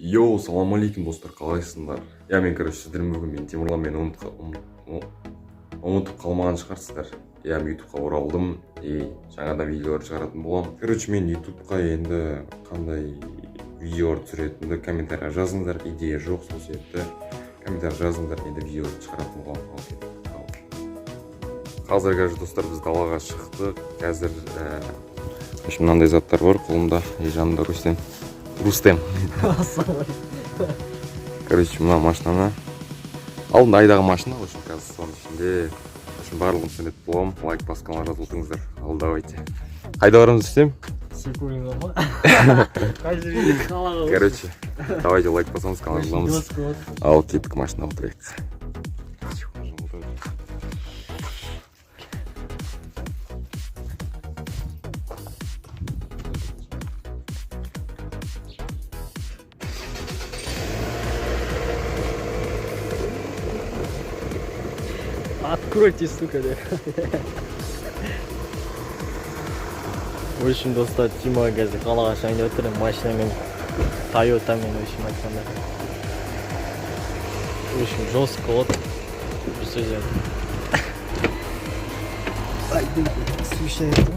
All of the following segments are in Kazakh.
Йоу, салам алейкум достар, қалайсыңдар? Мен сіздермен бүгін мен Темірлан мені ұмытып қалмаған шығарсыздар. Мен ютубқа оралдым жаңада видеолар шығаратын боламын. Мен ютубқа енді қандай видеолар түсіретінді комментария жазыңдар. Идея жоқ, сол себепті комментария жазыңдар, енді видеолар шығаратын боламын. Қазір достар біз далаға шықтық. Қазір мынандай заттар бар қолымда, жанымда Рустем. Мына машинаны алдында айдағы машина, қазір соның ішінде барлығын түсінетін боламын. Лайк басқанға жазып отырыңыздар. Ал давайте. Қайда барамыз Рустем? Секундға ма? Давайте лайк басамыз, каналға жазамыз. Ал кеттік, машина отырайық. Откройте, сука, да. В общем, достар, Тима қазір қалаға шайында отырмын, машинамен, Тойотамен, в общем, айтқанда. В общем, жестко вот. Bir söz verdim. Haydi, su işareti.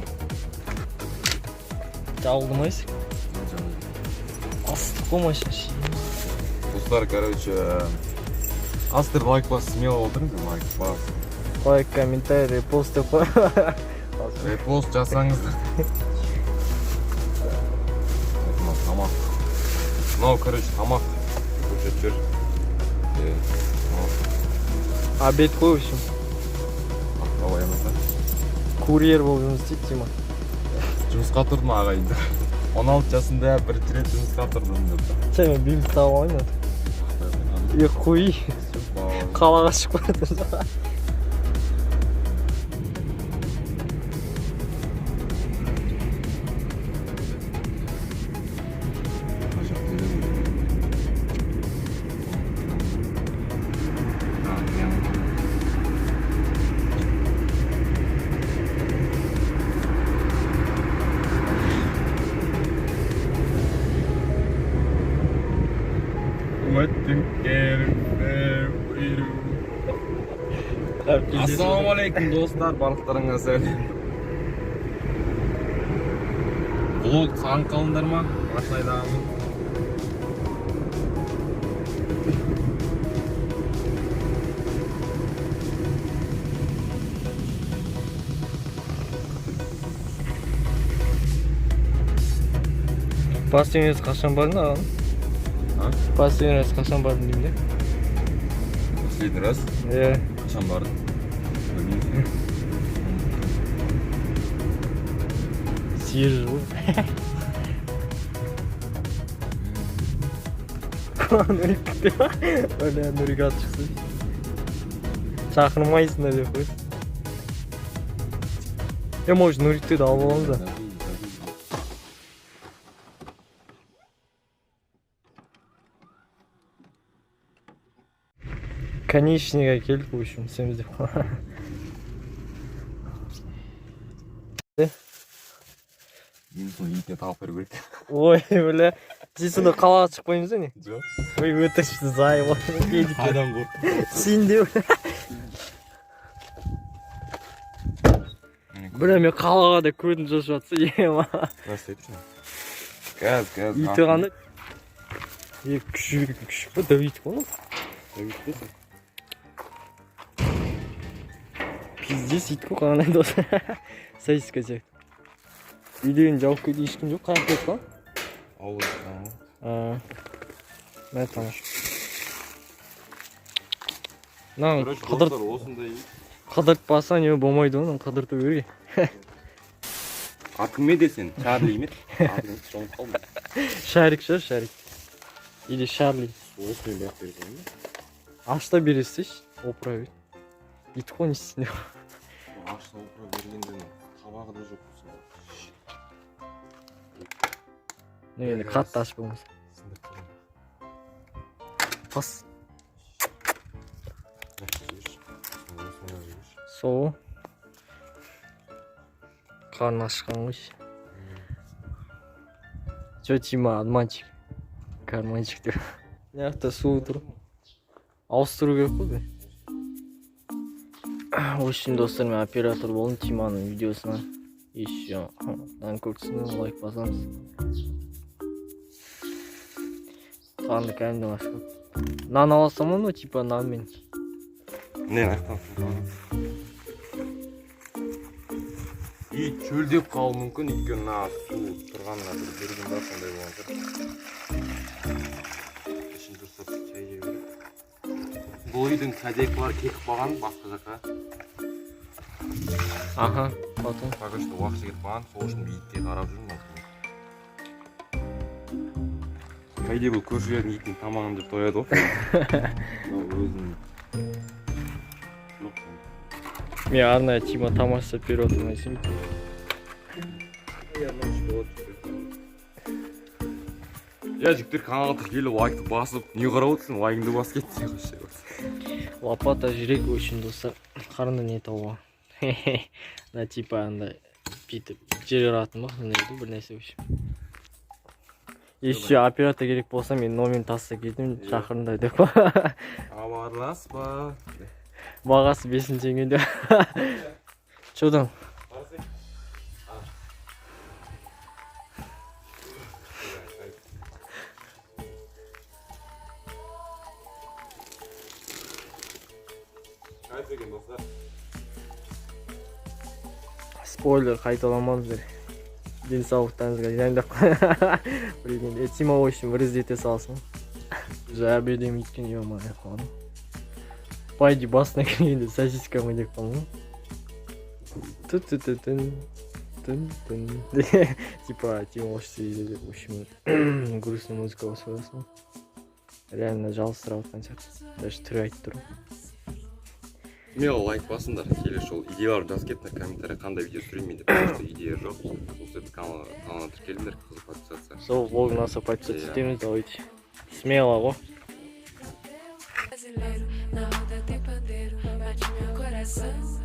Жабылдымайсың? Астық қой машина. Достар, астыр лайк бас, смело отырыңыз, лайк бас. Лайк, комментарий, репост қой. Репост жасаңыздар. Тамақ. Мынау, тамақ. Жүр. Обед қой, в общем. Қалайымызда. Курьер болып жұмыс істейді, Тима. Жұмысқа тұрдым ағайынды. 16 жасында бірінші рет жұмысқа тұрдым деп. Мен билет тауып алайын. Қой. Қалаға шығып баратыр. Ассалаумағалейкум достар, барлықтарыңа сәлем. Влог саған қалыңдар ма? Машинайдағымын. Последний раз қашан бардың ағам? Последний раз қашан бардың деймін де? Последний раз? Қашан бардың? Білмеймін. 8 жыл. Нұрик күтті ма? Öyle Нұрик аты шықсы. Шақырмайсыңдар деп қойды. Может Нұрикті де алып аламыз да. Конечныйға келдік, в общем, сеніміз деп. Мен соны итіне тауып беру керек. Ой, бля, сен сонда қалаға шықпаймыз ба не? Жоқ. Ой, өтірішті зайып. Қайдан қорқып? Сен де, бля, мен қалаға да көзім жошып жатса, ема. Рас етшін. Газ. Иті қаны? Күшік па, дәуейті қоны? Дәуейті бесі? Пиздес ит қой қағанай досы. Сәйісқа сияқты. Үйден жауып кетті, ешкім жоқ, қаяқ кетті қан? Ауыз қаны. Мә тамаш. Қыдырт баса не болмайды оның, қыдырту берге. Атың ме десен, Шарли ме? Атың соңып қалды. Шарик шығар, Шарик. Или Шарли. Осымен бәріп берген ме? Ашта бересіз, опыра бер. Ит қой не істейін деп. Ашта опыра бергенден қабағы да жоқ. Енді қатты ашып болмыз. Пас. Сол. Қарны ашқан ғой. Че, Тима, обманчик. Карманчик деп. Мына жакта суу тур. Ауыстыруу керек кой. В общем, достар, мен оператор болдум Тиманын видеосуна. Еще нан көрсөңүз лайк басамыз. Канды кәдімгі башка. Нан алсам болду, типа нан мен. Не аяктан и чөлдөп калуу мүмкүн, өйткөнү мына суу турганына бир берген бар, сондай болгон жер. Ишин дұрыстап чай жеп берет. Бул үйдүн хозяйкалары кетип калган башка жака. Аха, потом. Пока что убакчы кетип калган, сол үчүн итке карап жүрмүн. Кайде бул көршүлөрдүн итин тамагын жеп тоёду го. Өзүнүн. Мен арнайы Тима тамақ жасап беріп отырмын десем. Я жігіттер каналға келіп лайкты басып, не қарап отырсың, лайкыңды басып кетті. Лопата жүрек үшін достар. Қарынды не тауға. Да типа андай бүйтіп жер ұратын ба, бір нәрсе үшін. Еще оператор керек болса мен номерін тастап кетемін, шақырыңдар деп. Хабарласпа. Бағасы 5 теңге. Чодан? Спойлер қайталамаңыздар. Денсаулықтарыңызға жайындап. Білген Тима үшін бір іздете салсын. Жабедем еткен ё-моё қалды. Пайди басына кіргенде сосиска ма деп қалдым. Тын. Типа Тима осы сөйледі. В общем, грустный музыка басып. Реально жалыстырып отқан сияқты. Даже түрі айтып тұрмын. Мен лайк басыңдар, келесі жолы идеяларды жазып кетіңдер комментария, қандай видео түсіремін деп, потому что идея жоқ. Осы каналға тіркеліңдер, қызық подписаться. Сол блогына аса подписаться етеміз, давайте. Смело го. Na roda tem pandeiro, bate meu coração.